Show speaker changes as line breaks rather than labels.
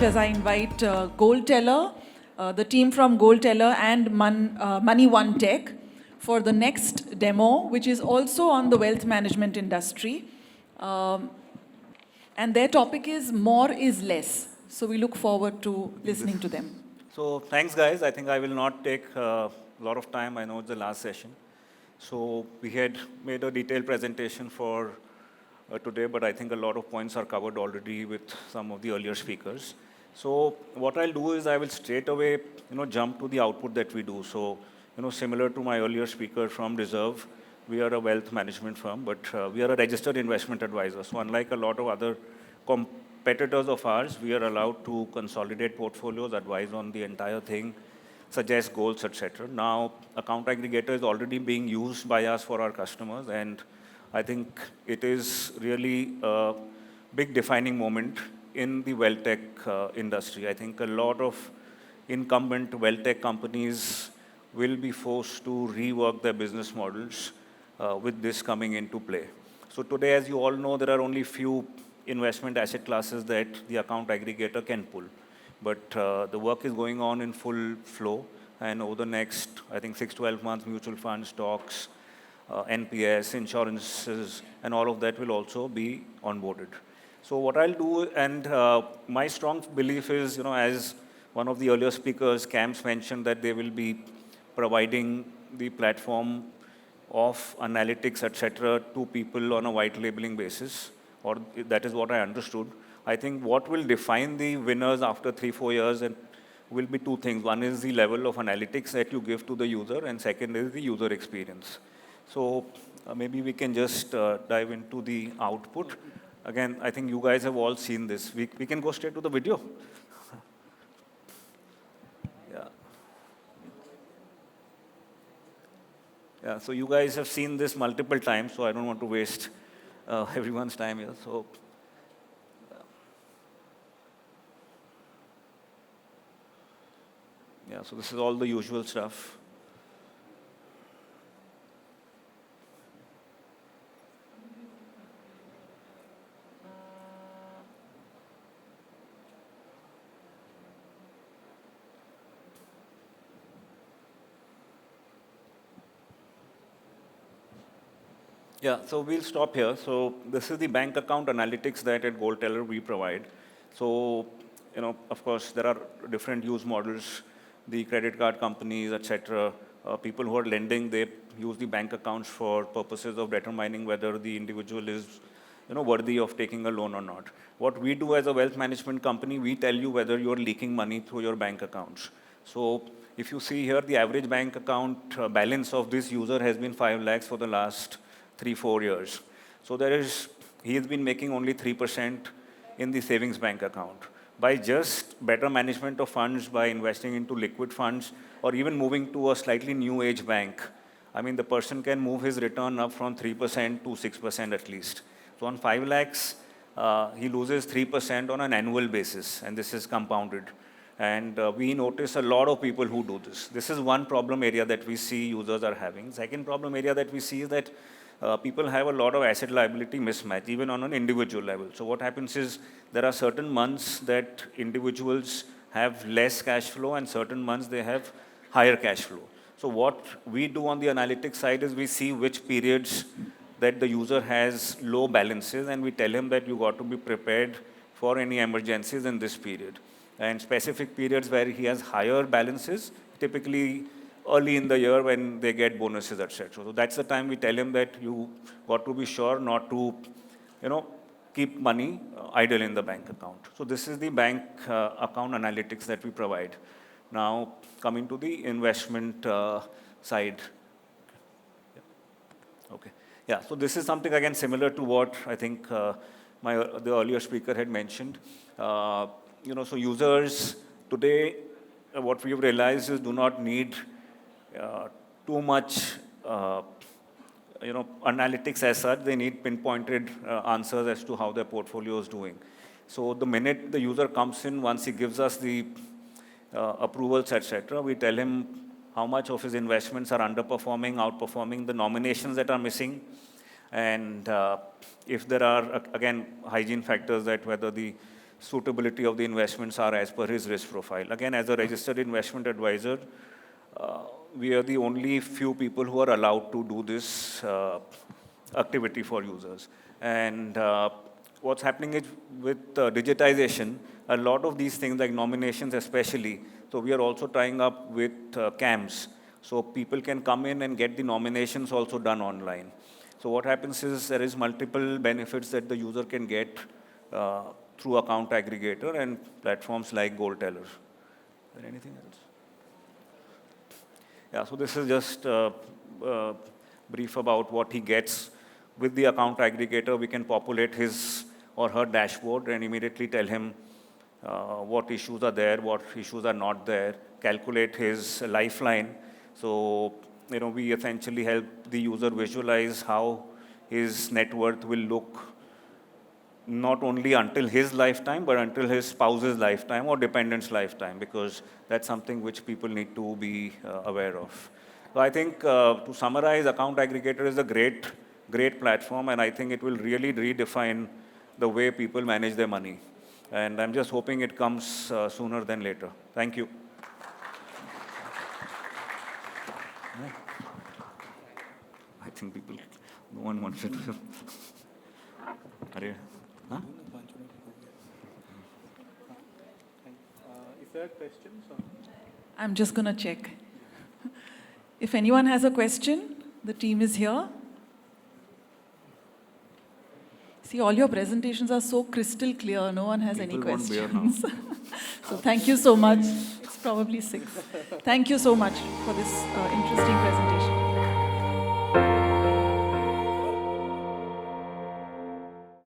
as I invite GoalTeller, the team from GoalTeller and Moneyone Tech for the next demo, which is also on the wealth management industry. And their topic is more is less. So we look forward to listening to them.
So thanks, guys. I think I will not take a lot of time. I know it's the last session. So we had made a detailed presentation for today, but I think a lot of points are covered already with some of the earlier speakers. So what I'll do is I will straight away, jump to the output that we do. So, similar to my earlier speaker from Reserve, we are a wealth management firm, but we are a registered investment advisor. So unlike a lot of other competitors of ours, we are allowed to consolidate portfolios, advise on the entire thing, suggest goals, etc. Now, account aggregator is already being used by us for our customers, and I think it is really a big defining moment in the wealth tech industry. I think a lot of incumbent wealth tech companies will be forced to rework their business models with this coming into play. So today, as you all know, there are only few investment asset classes that the account aggregator can pull. But the work is going on in full flow. And over the next, I think, 6-12 months, mutual funds, stocks, NPS, insurances, and all of that will also be onboarded. So what I'll do, and my strong belief is, as one of the earlier speakers, Camps, mentioned that they will be providing the platform of analytics, etc., to people on a white labeling basis, or that is what I understood. I think what will define the winners after 3-4 years and will be two things. One is the level of analytics that you give to the user, and second is the user experience. So maybe we can just dive into the output. Again, I think you guys have all seen this. We can go straight to the video. Yeah, so you guys have seen this multiple times, so I don't want to waste everyone's time here. So, yeah, so this is all the usual stuff. Yeah, so we'll stop here. So this is the bank account analytics that at GoalTeller we provide. So, of course, there are different use models, the credit card companies, etc. People who are lending, they use the bank accounts for purposes of determining whether the individual is, worthy of taking a loan or not. What we do as a wealth management company, we tell you whether you're leaking money through your bank accounts. So if you see here, the average bank account balance of this user has been 5 lakhs for the last 3-4 years. So he has been making only 3% in the savings bank account. By just better management of funds, by investing into liquid funds, or even moving to a slightly new age bank, I mean, the person can move his return up from 3% to 6% at least. So on 5 lakhs, he loses 3% on an annual basis, and this is compounded. And we notice a lot of people who do this. This is one problem area that we see users are having. Second problem area that we see is that people have a lot of asset liability mismatch, even on an individual level. So what happens is there are certain months that individuals have less cash flow and certain months they have higher cash flow. So what we do on the analytics side is we see which periods that the user has low balances, and we tell him that you got to be prepared for any emergencies in this period. And specific periods where he has higher balances, typically early in the year when they get bonuses, etc. So that's the time we tell him that you got to be sure not to, keep money idle in the bank account. So this is the bank account analytics that we provide. Now, coming to the investment side. Okay. Yeah, so this is something, again, similar to what I think the earlier speaker had mentioned. So users today, what we've realized is do not need too much, analytics as such. They need pinpointed answers as to how their portfolio is doing. So the minute the user comes in, once he gives us the approvals, etc., we tell him how much of his investments are underperforming, outperforming, the nominations that are missing, and if there are, again, hygiene factors, that whether the suitability of the investments are as per his risk profile. Again, as a registered investment advisor, we are the only few people who are allowed to do this activity for users. And what's happening is with digitization, a lot of these things like nominations especially, so we are also tying up with CAMs. So people can come in and get the nominations also done online. So what happens is there is multiple benefits that the user can get through account aggregator and platforms like GoalTeller. Is there anything else? Yeah, so this is just brief about what he gets. With the account aggregator, we can populate his or her dashboard and immediately tell him what issues are there, what issues are not there, calculate his lifeline. So, we essentially help the user visualize how his net worth will look not only until his lifetime, but until his spouse's lifetime or dependent's lifetime, because that's something which people need to be aware of. So I think, to summarize, Account Aggregator is a great platform, and I think it will really redefine the way people manage their money. And I'm just hoping it comes sooner than later. Thank you. I think people, no one wants it. Huh?
Is there questions?
I'm just going to check. If anyone has a question, the team is here. See, all your presentations are so crystal clear. No one has any
People want beer now.
questions. So thank you so much. It's probably 6. Thank you so much for this interesting presentation.